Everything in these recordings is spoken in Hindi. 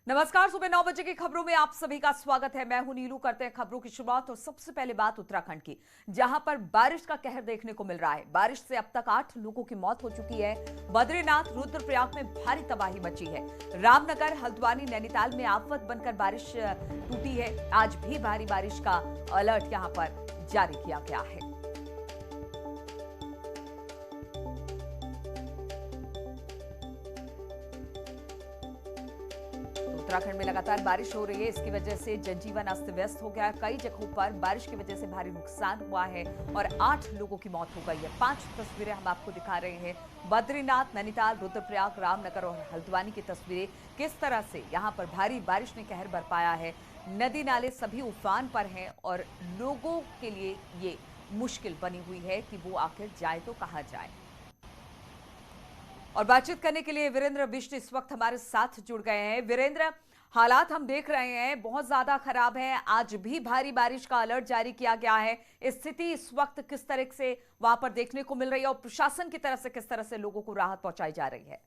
नमस्कार। सुबह 9 बजे की खबरों में आप सभी का स्वागत है। मैं हूं नीलू। करते हैं खबरों की शुरुआत और सबसे पहले बात उत्तराखंड की, जहां पर बारिश का कहर देखने को मिल रहा है। बारिश से अब तक 8 लोगों की मौत हो चुकी है। बद्रीनाथ रुद्रप्रयाग में भारी तबाही मची है। रामनगर, हल्द्वानी, नैनीताल में आफत बनकर बारिश टूटी है। आज भी भारी बारिश का अलर्ट यहां पर जारी किया गया है। उत्तराखंड में लगातार बारिश हो रही है, इसकी वजह से जनजीवन अस्त व्यस्त हो गया है। कई जगहों पर बारिश की वजह से भारी नुकसान हुआ है और 8 लोगों की मौत हो गई है। 5 तस्वीरें हम आपको दिखा रहे हैं। बद्रीनाथ, नैनीताल, रुद्रप्रयाग, रामनगर और हल्द्वानी की तस्वीरें। किस तरह से यहां पर भारी बारिश ने कहर बरपाया है। नदी नाले सभी उफान पर हैं और लोगों के लिए ये मुश्किल बनी हुई है कि वो आखिर जाए तो कहां जाए। और बातचीत करने के लिए वीरेंद्र बिष्ट इस वक्त हमारे साथ जुड़ गए हैं। वीरेंद्र, हालात हम देख रहे हैं बहुत ज्यादा खराब है। आज भी भारी बारिश का अलर्ट जारी किया गया है। स्थिति इस वक्त किस तरह से वहां पर देखने को मिल रही है और प्रशासन की तरफ से किस तरह से लोगों को राहत पहुंचाई जा रही है?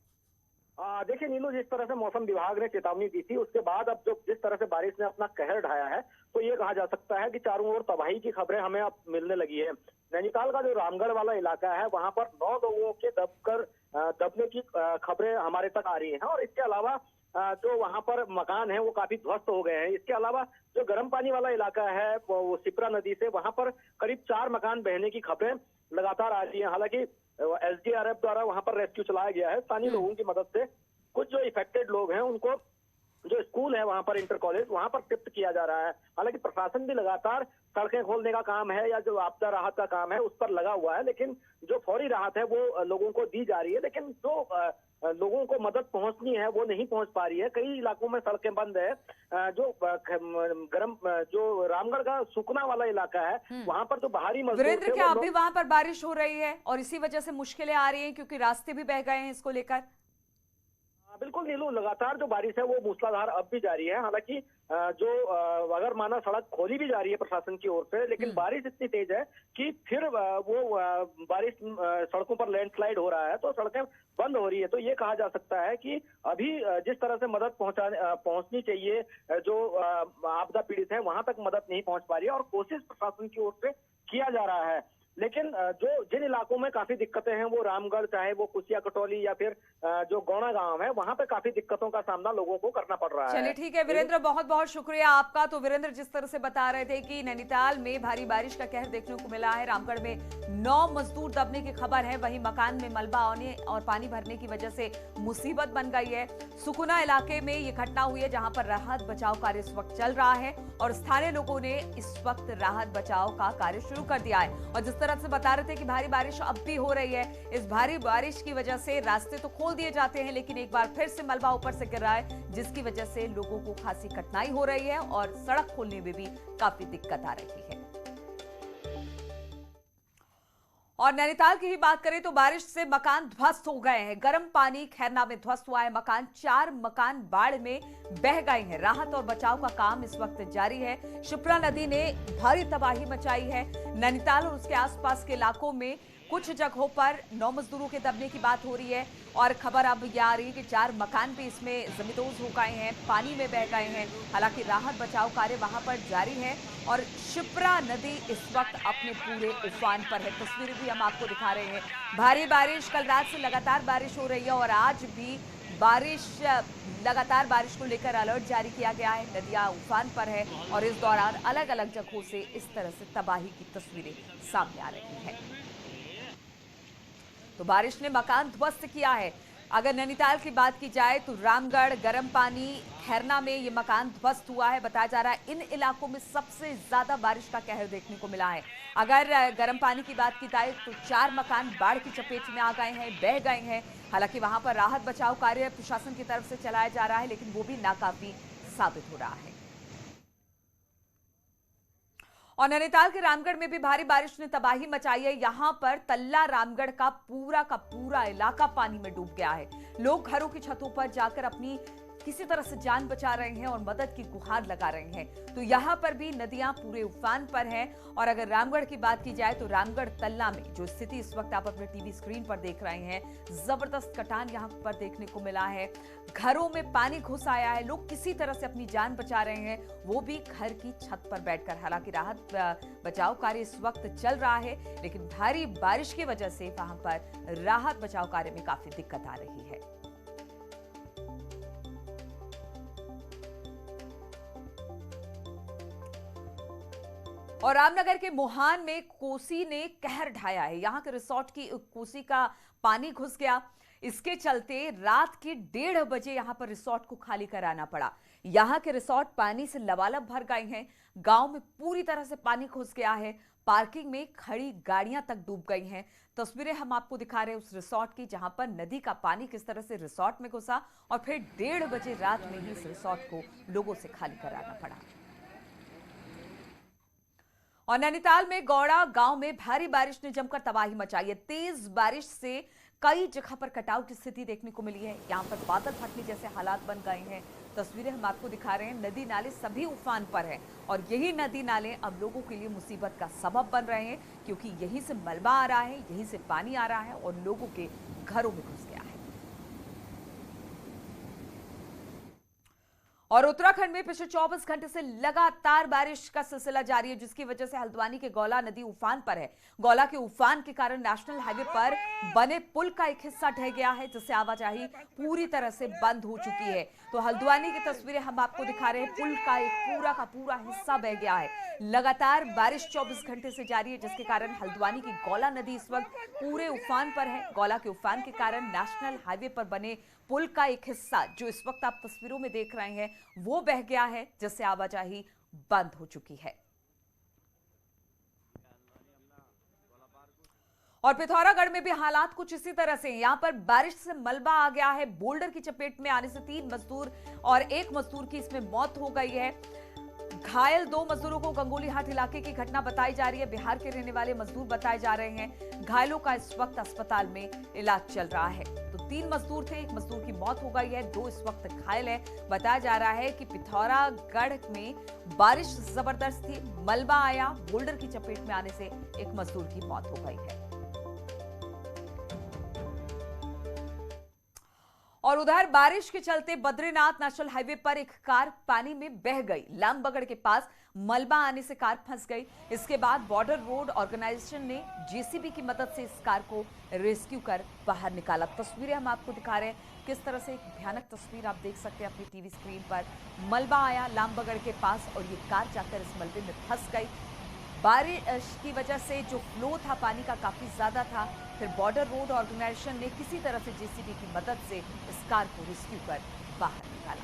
देखिए नीलू, जिस तरह से मौसम विभाग ने चेतावनी दी थी, उसके बाद अब जो जिस तरह से बारिश ने अपना कहर ढाया है, तो ये कहा जा सकता है कि चारों ओर तबाही की खबरें हमें अब मिलने लगी है। नैनीताल का जो रामगढ़ वाला इलाका है, वहां पर 9 लोगों के दबने की खबरें हमारे तक आ रही हैं। और इसके अलावा जो वहां पर मकान है वो काफी ध्वस्त हो गए हैं। इसके अलावा जो गर्म पानी वाला इलाका है, वो शिप्रा नदी से, वहां पर करीब 4 मकान बहने की खबरें लगातार आ रही है। हालांकि एसडीआरएफ द्वारा वहां पर रेस्क्यू चलाया गया है। स्थानीय लोगों की मदद से कुछ जो इफेक्टेड लोग हैं उनको जो स्कूल है वहां पर, इंटर कॉलेज, वहां पर शिफ्ट किया जा रहा है। हालांकि प्रशासन भी लगातार सड़कें खोलने का काम है या जो आपदा राहत का काम है उस पर लगा हुआ है, लेकिन जो फौरी राहत है वो लोगों को दी जा रही है। लेकिन जो लोगों को मदद पहुंचनी है वो नहीं पहुंच पा रही है। कई इलाकों में सड़कें बंद है। जो रामगढ़ का सुकना वाला इलाका है, वहां पर जो बाहरी मजदूर वीरेंद्र, क्या अभी वहां पर बारिश हो रही है और इसी वजह से मुश्किलें आ रही हैं क्योंकि रास्ते भी बह गए हैं इसको लेकर? बिल्कुल नीलू, लगातार जो बारिश है वो मूसलाधार अब भी जारी है। हालांकि जो अगर माना सड़क खोली भी जा रही है प्रशासन की ओर से, लेकिन बारिश इतनी तेज है कि फिर वो बारिश सड़कों पर लैंडस्लाइड हो रहा है, तो सड़कें बंद हो रही है। तो ये कहा जा सकता है कि अभी जिस तरह से मदद पहुंचनी चाहिए, जो आपदा पीड़ित है, वहां तक मदद नहीं पहुंच पा रही है और कोशिश प्रशासन की ओर से किया जा रहा है। लेकिन जो जिन इलाकों में काफी दिक्कतें हैं, वो रामगढ़, चाहे वो कुसिया कटौली या फिर जो गौना गांव है, वहां पे काफी दिक्कतों का सामना लोगों को करना पड़ रहा है। चलिए ठीक है वीरेंद्र, बहुत बहुत शुक्रिया आपका। तो वीरेंद्र जिस तरह से बता रहे थे कि नैनीताल में भारी बारिश का कहर देखने को मिला है। रामगढ़ में 9 मजदूर दबने की खबर है। वहीं मकान में मलबा आने और पानी भरने की वजह से मुसीबत बन गई है। सुकुना इलाके में ये घटना हुई है जहां पर राहत बचाव कार्य इस वक्त चल रहा है और स्थानीय लोगों ने इस वक्त राहत बचाव का कार्य शुरू कर दिया है। और जिस तरह से बता रहे थे कि भारी बारिश अब भी हो रही है, इस भारी बारिश की वजह से रास्ते तो खोल दिए जाते हैं, लेकिन एक बार फिर से मलबा ऊपर से गिर रहा है, जिसकी वजह से लोगों को खासी कठिनाई हो रही है और सड़क खोलने में भी काफी दिक्कत आ रही है। और नैनीताल की ही बात करें तो बारिश से मकान ध्वस्त हो गए हैं। गर्म पानी खैरना में ध्वस्त हुआ है मकान। 4 मकान बाढ़ में बह गए हैं। राहत और बचाव का काम इस वक्त जारी है। शिप्रा नदी ने भारी तबाही मचाई है। नैनीताल और उसके आसपास के इलाकों में कुछ जगहों पर 9 मजदूरों के दबने की बात हो रही है और खबर अब यह आ रही है कि 4 मकान भी इसमें जमींदोज हो गए हैं, पानी में बह गए हैं। हालांकि राहत बचाव कार्य वहां पर जारी है और शिप्रा नदी इस वक्त अपने पूरे उफान पर है। तस्वीरें भी हम आपको दिखा रहे हैं। भारी बारिश, कल रात से लगातार बारिश हो रही है और आज भी लगातार बारिश को लेकर अलर्ट जारी किया गया है। नदियां उफान पर है और इस दौरान अलग अलग जगहों से इस तरह से तबाही की तस्वीरें सामने आ रही हैं। तो बारिश ने मकान ध्वस्त किया है। अगर नैनीताल की बात की जाए तो रामगढ़, गर्म पानी, खैरना में ये मकान ध्वस्त हुआ है। बताया जा रहा है इन इलाकों में सबसे ज्यादा बारिश का कहर देखने को मिला है। अगर गर्म पानी की बात की जाए तो 4 मकान बाढ़ की चपेट में आ गए हैं, बह गए हैं। हालांकि वहां पर राहत बचाव कार्य प्रशासन की तरफ से चलाया जा रहा है, लेकिन वो भी नाकाफी साबित हो रहा है। और नैनीताल के रामगढ़ में भी भारी बारिश ने तबाही मचाई है। यहां पर तल्ला रामगढ़ का पूरा इलाका पानी में डूब गया है। लोग घरों की छतों पर जाकर अपनी किसी तरह से जान बचा रहे हैं और मदद की गुहार लगा रहे हैं। तो यहाँ पर भी नदियां पूरे उफान पर हैं। और अगर रामगढ़ की बात की जाए तो रामगढ़ तल्ला में जो स्थिति इस वक्त आप अपने टीवी स्क्रीन पर देख रहे हैं, जबरदस्त कटान यहाँ पर देखने को मिला है। घरों में पानी घुस आया है, लोग किसी तरह से अपनी जान बचा रहे हैं, वो भी घर की छत पर बैठकर। हालांकि राहत बचाव कार्य इस वक्त चल रहा है, लेकिन भारी बारिश की वजह से वहां पर राहत बचाव कार्य में काफी दिक्कत आ रही है। और रामनगर के मोहान में कोसी ने कहर ढाया है। यहां के रिसोर्ट की कोसी का पानी घुस गया। इसके चलते रात के 1:30 बजे यहां पर रिसोर्ट को खाली कराना पड़ा। यहां के रिसोर्ट पानी से लबालब भर गए हैं। गांव में पूरी तरह से पानी घुस गया है। पार्किंग में खड़ी गाड़ियां तक डूब गई हैं। तस्वीरें हम आपको दिखा रहे हैं उस रिसोर्ट की, जहां पर नदी का पानी किस तरह से रिसोर्ट में घुसा और फिर 1:30 बजे रात में ही इस रिसोर्ट को लोगों से खाली कराना पड़ा। और नैनीताल में गौड़ा गांव में भारी बारिश ने जमकर तबाही मचाई है। तेज बारिश से कई जगह पर कटाव की स्थिति देखने को मिली है। यहां पर बादल फटने जैसे हालात बन गए हैं। तस्वीरें हम आपको दिखा रहे हैं। नदी नाले सभी उफान पर हैं और यही नदी नाले अब लोगों के लिए मुसीबत का सबब बन रहे हैं, क्योंकि यहीं से मलबा आ रहा है, यहीं से पानी आ रहा है और लोगों के घरों में घुस गया है। और उत्तराखंड में पिछले 24 घंटे से लगातार बारिश का सिलसिला जारी है, जिसकी वजह से हल्द्वानी के गौला नदी उफान पर है। गौला के उफान के कारण नेशनल हाईवे पर बने पुल का एक हिस्सा ढह गया है, जिससे आवाजाही पूरी तरह से बंद हो चुकी है। तो हल्द्वानी की तस्वीरें हम आपको दिखा रहे हैं। पुल का एक पूरा हिस्सा बह गया है। लगातार बारिश 24 घंटे से जारी है, जिसके कारण हल्द्वानी की गौला नदी इस वक्त पूरे उफान पर है। गौला के उफान के कारण नेशनल हाईवे पर बने पुल का एक हिस्सा, जो इस वक्त आप तस्वीरों में देख रहे हैं, वो बह गया है, जिससे आवाजाही बंद हो चुकी है। और पिथौरागढ़ में भी हालात कुछ इसी तरह से हैं। यहां पर बारिश से मलबा आ गया है। बोल्डर की चपेट में आने से 3 मजदूर और 1 मजदूर की इसमें मौत हो गई है। घायल 2 मजदूरों को गंगोली हाट इलाके की घटना बताई जा रही है। बिहार के रहने वाले मजदूर बताए जा रहे हैं। घायलों का इस वक्त अस्पताल में इलाज चल रहा है। तो 3 मजदूर थे, 1 मजदूर की मौत हो गई है, 2 इस वक्त घायल है। बताया जा रहा है कि पिथौरागढ़ में बारिश जबरदस्त थी, मलबा आया, बोल्डर की चपेट में आने से 1 मजदूर की मौत हो गई है। और उधर बारिश के चलते बद्रीनाथ नेशनल हाईवे पर एक कार पानी में बह गई। लामबगड़ के पास मलबा आने से कार फंस गई। इसके बाद बॉर्डर रोड ऑर्गेनाइजेशन ने जेसीबी की मदद से इस कार को रेस्क्यू कर बाहर निकाला। तस्वीरें हम आपको दिखा रहे हैं। किस तरह से एक भयानक तस्वीर आप देख सकते हैं अपनी टीवी स्क्रीन पर। मलबा आया लामबगड़ के पास और ये कार जाकर इस मलबे में फंस गई। बारिश की वजह से जो फ्लो था पानी का काफी ज्यादा था। फिर बॉर्डर रोड ऑर्गेनाइजेशन ने किसी तरह से जेसीबी की मदद से इस कार को रेस्क्यू कर बाहर निकाला।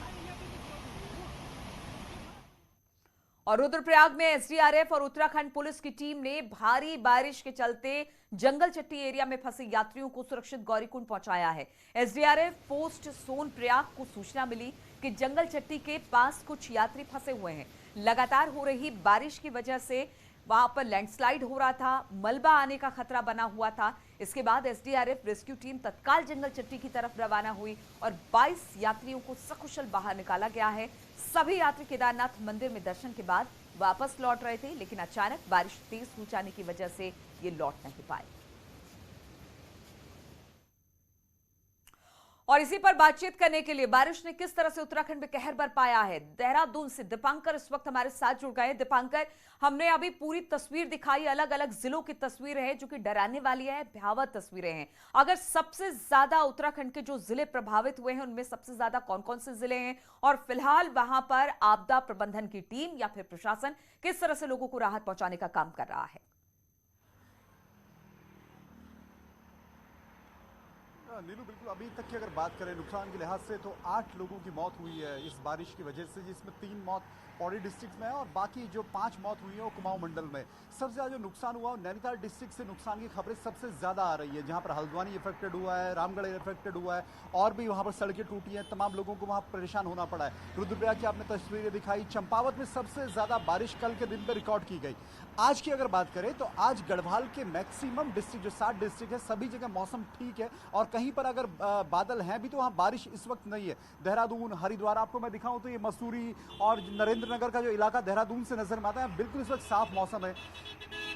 और रुद्रप्रयाग में एसडीआरएफ और उत्तराखंड पुलिस की टीम ने भारी बारिश के चलते जंगल चट्टी एरिया में फंसे यात्रियों को सुरक्षित गौरीकुंड पहुंचाया है। एसडीआरएफ पोस्ट सोनप्रयाग को सूचना मिली कि जंगल चट्टी के पास कुछ यात्री फंसे हुए हैं। लगातार हो रही बारिश की वजह से वहां पर लैंडस्लाइड हो रहा था, मलबा आने का खतरा बना हुआ था। इसके बाद एसडीआरएफ रेस्क्यू टीम तत्काल जंगल चट्टी की तरफ रवाना हुई और 22 यात्रियों को सकुशल बाहर निकाला गया है। सभी यात्री केदारनाथ मंदिर में दर्शन के बाद वापस लौट रहे थे, लेकिन अचानक बारिश तेज हो जाने की वजह से ये लौट नहीं पाए। और इसी पर बातचीत करने के लिए बारिश ने किस तरह से उत्तराखंड में कहर बरपाया है, देहरादून से दीपांकर इस वक्त हमारे साथ जुड़ गए। दीपांकर, हमने अभी पूरी तस्वीर दिखाई, अलग अलग जिलों की तस्वीर है जो कि डराने वाली है, भयावह तस्वीरें हैं। अगर सबसे ज्यादा उत्तराखंड के जो जिले प्रभावित हुए हैं उनमें सबसे ज्यादा कौन कौन से जिले हैं, और फिलहाल वहां पर आपदा प्रबंधन की टीम या फिर प्रशासन किस तरह से लोगों को राहत पहुंचाने का काम कर रहा है? नीलू, बिल्कुल अभी तक की अगर बात करें नुकसान के लिहाज से तो 8 लोगों की मौत हुई है इस बारिश की वजह से, जिसमें 3 मौत पौड़ी डिस्ट्रिक्ट में है और बाकी जो 5 मौत हुई है वो कुमाऊं मंडल में। सबसे ज्यादा जो नुकसान हुआ नैनीताल डिस्ट्रिक्ट से नुकसान की खबरें सबसे ज्यादा आ रही है, जहां पर हल्द्वानी इफेक्टेड हुआ है, रामगढ़ इफेक्टेड हुआ है और भी वहां पर सड़कें टूटी हैं, तमाम लोगों को वहां परेशान होना पड़ा है। रुद्रप्रयाग की आपने तस्वीरें दिखाई, चंपावत में सबसे ज्यादा बारिश कल के दिन पे रिकॉर्ड की गई। आज की अगर बात करें तो आज गढ़वाल के मैक्सिमम डिस्ट्रिक्ट जो 7 डिस्ट्रिक्ट है सभी जगह मौसम ठीक है और कहीं कहीं पर अगर बादल हैं भी तो वहाँ बारिश इस वक्त नहीं है। देहरादून, हरिद्वार, आपको मैं दिखाऊं तो ये मसूरी और नरेंद्र नगर का जो इलाका देहरादून से नजर में आता है, बिल्कुल इस वक्त साफ मौसम है।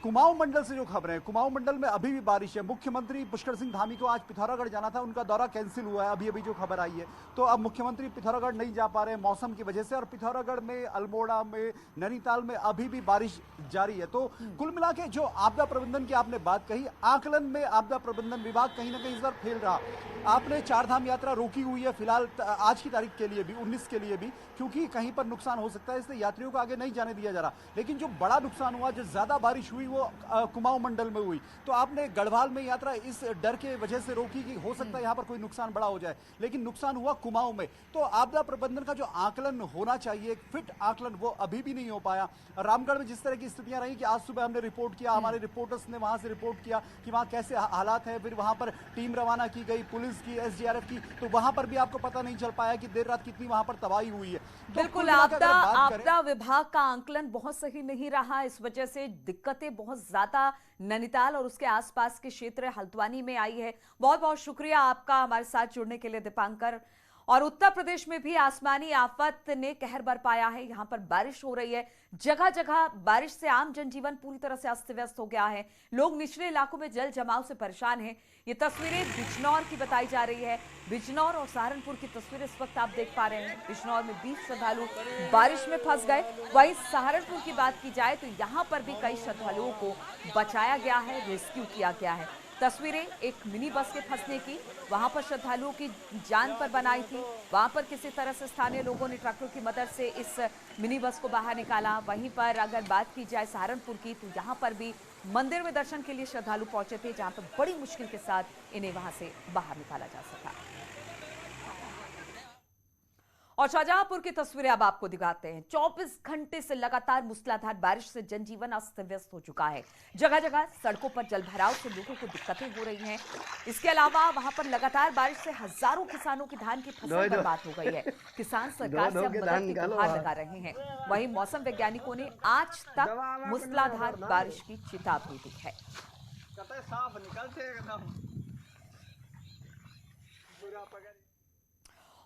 कुमाऊं मंडल से जो खबरें हैं, कुमाऊं मंडल में अभी भी बारिश है। मुख्यमंत्री पुष्कर सिंह धामी को आज पिथौरागढ़ जाना था, उनका दौरा कैंसिल हुआ है, अभी अभी जो खबर आई है। तो अब मुख्यमंत्री पिथौरागढ़ नहीं जा पा रहे हैं मौसम की वजह से, और पिथौरागढ़ में, अल्मोड़ा में, नैनीताल में अभी भी बारिश जारी है। तो कुल मिला के जो आपदा प्रबंधन की आपने बात कही, आकलन में आपदा प्रबंधन विभाग कहीं ना कहीं इस बार फेल रहा। आपने चारधाम यात्रा रोकी हुई है फिलहाल आज की तारीख के लिए भी, 19 के लिए भी, क्योंकि कहीं पर नुकसान हो सकता है, इसलिए यात्रियों को आगे नहीं जाने दिया जा रहा। लेकिन जो बड़ा नुकसान हुआ, जो ज्यादा बारिश हुई, वो कुमाऊं मंडल में हुई। तो आपने गढ़वाल में यात्रा इस डर के वजह से रोकी कि हो सकता है यहां पर कोई नुकसान बड़ा हो जाए, लेकिन नुकसान हुआ कुमाऊं में। तो आपदा प्रबंधन का जो आकलन होना चाहिए, फिट आकलन, वो अभी भी नहीं हो पाया। रामगढ़ में जिस तरह की स्थितियां रही कि आज सुबह हमने रिपोर्ट किया, हमारे रिपोर्टर्स ने वहां से रिपोर्ट किया कि वहां कैसे हालात हैं, फिर वहां पर टीम रवाना की गई, पुलिस की, एसडीआरएफ की, तो वहां पर भी आपको पता नहीं चल पाया कि देर रात कितनी वहां पर तबाही हुई है। तो बिल्कुल, आपदा विभाग का आकलन बहुत सही नहीं रहा, इस वजह से दिक्कतें बहुत ज्यादा नैनीताल और उसके आसपास के क्षेत्र हल्द्वानी में आई है। बहुत बहुत शुक्रिया आपका हमारे साथ जुड़ने के लिए दीपांकर। और उत्तर प्रदेश में भी आसमानी आफत ने कहर बरपाया है, यहां पर बारिश हो रही है, जगह जगह बारिश से आम जनजीवन पूरी तरह से अस्त व्यस्त हो गया है। लोग निचले इलाकों में जल जमाव से परेशान हैं। ये तस्वीरें बिजनौर की बताई जा रही है। बिजनौर और सहारनपुर की तस्वीरें इस वक्त आप देख पा रहे हैं। बिजनौर में 20 श्रद्धालु बारिश में फंस गए। वहीं सहारनपुर की बात की जाए तो यहां पर भी कई श्रद्धालुओं को बचाया गया है, रेस्क्यू किया गया है। तस्वीरें एक मिनी बस के फंसने की, वहां पर श्रद्धालुओं की जान पर बनाई थी। वहां पर किसी तरह से स्थानीय लोगों ने ट्रकों की मदद से इस मिनी बस को बाहर निकाला। वहीं पर अगर बात की जाए सहारनपुर की, तो यहां पर भी मंदिर में दर्शन के लिए श्रद्धालु पहुंचे थे, जहां पर बड़ी मुश्किल के साथ इन्हें वहां से बाहर निकाला जा सका। और शाहजहांपुर की तस्वीरें अब आपको दिखाते हैं। 24 घंटे से लगातार मूसलाधार बारिश से जनजीवन अस्त व्यस्त हो चुका है। जगह जगह सड़कों पर जलभराव से लोगों को दिक्कतें हो रही हैं। इसके अलावा वहां पर लगातार बारिश से हजारों किसानों की धान की फसल बर्बाद हो गई है। किसान सरकार से अब मदद की गुहार लगा रहे हैं। वहीं मौसम वैज्ञानिकों ने आज तक मूसलाधार बारिश की चेतावनी दी है।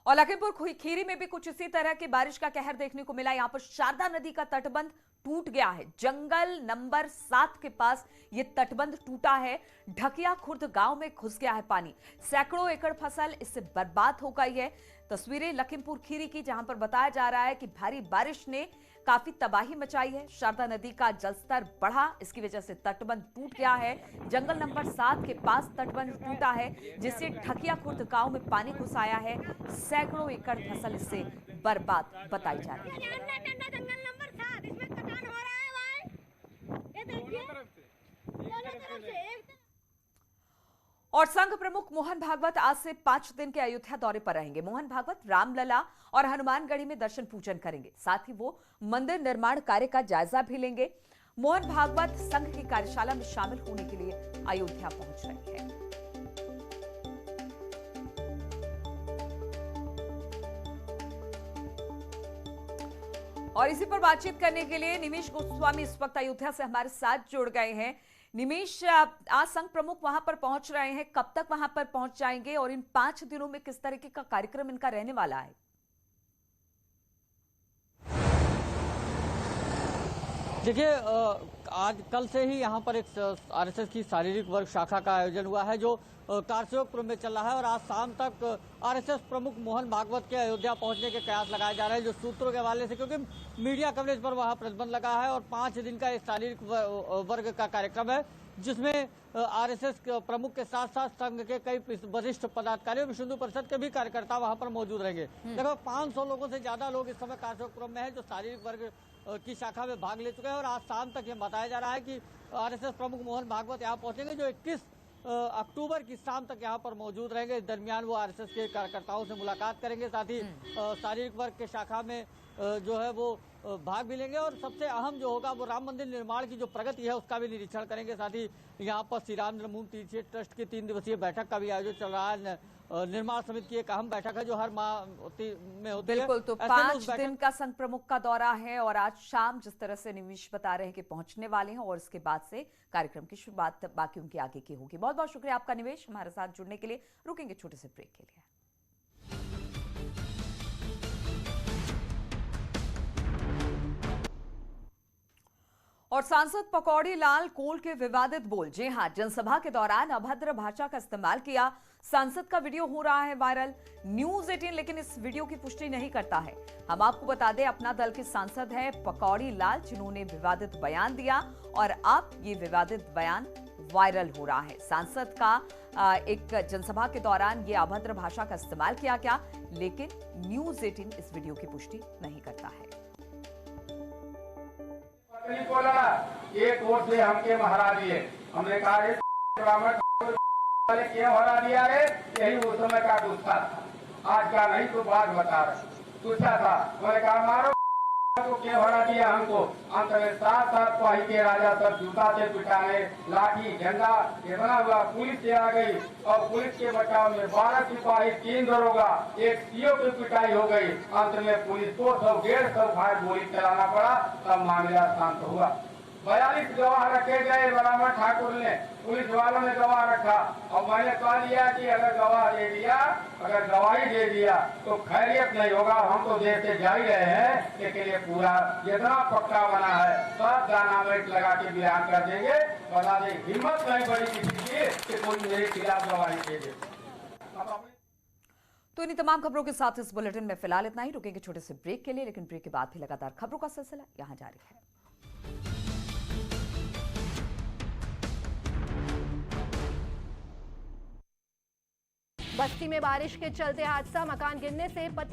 और लखीमपुर खीरी में भी कुछ इसी तरह की बारिश का कहर देखने को मिला। यहां पर शारदा नदी का तटबंध टूट गया है। जंगल नंबर 7 के पास ये तटबंध टूटा है। ढकिया खुर्द गांव में घुस गया है पानी। सैकड़ों एकड़ फसल इससे बर्बाद हो गई है। तस्वीरें लखीमपुर खीरी की, जहां पर बताया जा रहा है कि भारी बारिश ने काफी तबाही मचाई है। शारदा नदी का जलस्तर बढ़ा, इसकी वजह से तटबंध टूट गया है। जंगल नंबर 7 के पास तटबंध टूटा है, जिससे ढकिया खुर्द गांव में पानी घुस आया है। सैकड़ों एकड़ फसल इससे बर्बाद बताई जा रही है। और संघ प्रमुख मोहन भागवत आज से 5 दिन के अयोध्या दौरे पर रहेंगे। मोहन भागवत रामलला और हनुमानगढ़ी में दर्शन पूजन करेंगे। साथ ही वो मंदिर निर्माण कार्य का जायजा भी लेंगे। मोहन भागवत संघ की कार्यशाला में शामिल होने के लिए अयोध्या पहुंच रहे हैं। और इसी पर बातचीत करने के लिए निमेश गोस्वामी इस वक्त अयोध्या से हमारे साथ जुड़ गए हैं। निमेश, आज संघ प्रमुख वहां पर पहुंच रहे हैं, कब तक वहां पर पहुंच जाएंगे और इन 5 दिनों में किस तरीके का कार्यक्रम इनका रहने वाला है? देखिए, आज कल से ही यहाँ पर एक आरएसएस की शारीरिक वर्ग शाखा का आयोजन हुआ है, जो कारसेवकपुर में चल रहा है। और आज शाम तक आरएसएस प्रमुख मोहन भागवत के अयोध्या पहुंचने के प्रयास लगाए जा रहे हैं, जो सूत्रों के हवाले से, क्योंकि मीडिया कवरेज पर वहां प्रतिबंध लगा है। और 5 दिन का एक शारीरिक वर्ग का कार्यक्रम है, जिसमें आरएसएस प्रमुख के साथ साथ संघ के कई वरिष्ठ पदाधिकारी और विश्व हिंदू परिषद के भी कार्यकर्ता वहां पर मौजूद रहेंगे। लगभग 500 लोगों से ज्यादा लोग इस समय कारसेवकपुर में है, जो शारीरिक वर्ग की शाखा में भाग ले चुके हैं। और आज शाम तक ये बताया जा रहा है कि आरएसएस प्रमुख मोहन भागवत यहाँ पहुंचेंगे, जो 21 अक्टूबर की शाम तक यहाँ पर मौजूद रहेंगे। इस दरमियान वो आरएसएस के कार्यकर्ताओं से मुलाकात करेंगे, साथ ही शारीरिक वर्ग के शाखा में जो है वो भाग भी लेंगे और सबसे अहम जो होगा वो राम मंदिर निर्माण की जो प्रगति है उसका भी निरीक्षण करेंगे। साथ ही यहाँ पर श्री राम जन्मभूमि तीर्थ ट्रस्ट की 3 दिवसीय बैठक का भी आयोजन चल रहा है। निर्माण समिति की एक अहम बैठक है जो हर माह में होती है। बिल्कुल, तो ऐसे में 5 दिन का संघ प्रमुख का दौरा है और आज शाम जिस तरह से निवेश बता रहे हैं कि पहुंचने वाले हैं और इसके बाद से कार्यक्रम की शुरुआत बाकी उनकी आगे की होगी। बहुत बहुत शुक्रिया आपका निवेश, हमारे साथ जुड़ने के लिए। रुकेंगे छोटे से ब्रेक के लिए। और सांसद पकौड़ी लाल कोल के विवादित बोल, जी हां, जनसभा के दौरान अभद्र भाषा का इस्तेमाल किया। सांसद का वीडियो हो रहा है वायरल। न्यूज 18 लेकिन इस वीडियो की पुष्टि नहीं करता है। हम आपको बता दें, अपना दल के सांसद है पकौड़ी लाल, जिन्होंने विवादित बयान दिया और अब ये विवादित बयान वायरल हो रहा है। सांसद का एक जनसभा के दौरान ये अभद्र भाषा का इस्तेमाल किया गया, लेकिन न्यूज 18 इस वीडियो की पुष्टि नहीं करता है। बोला एक वोट से हमके हरा दिए। हमने कहा क्यों हरा दिया रे? यही वो समय का गुस्सा था, आज का नहीं तो बात बता रहे। गुस्सा था, मैंने कहा मारो को क्यों हरा दिया हमको। अंत में 7 सिपाही के राजा सब जूता से पिटाने, लाठी झंडा इतना हुआ, पुलिस से आ गई और पुलिस के बचाव में 12 सिपाही, 3 दरोगा, एक सीओ की पिटाई हो गई। अंत में पुलिस को 100-150 फायर गोली चलाना पड़ा, तब मामला शांत हुआ। 42 गवाह रखे गए बराबर ठाकुर ने, पुलिस वालों ने गवाह रखा और मैंने कह दिया कि अगर गवाह दे दिया, अगर गवाही दे दिया तो खैरियत नहीं होगा। हम तो देर से जा ही रहे हैं, लेकिन ये पूरा जितना पक्का बना है सब डायनामाइट लगा के बयान कर देंगे। बता दें, हिम्मत नहीं बड़ी किसी की कि कोई मेरे खिलाफ गवाही दे दे। तो इन तमाम खबरों के साथ इस बुलेटिन में फिलहाल इतना ही। रुकेंगे छोटे से ब्रेक के लिए, लेकिन ब्रेक के बाद भी लगातार खबरों का सिलसिला यहाँ जारी है। बस्ती में बारिश के चलते हादसा, मकान गिरने से पति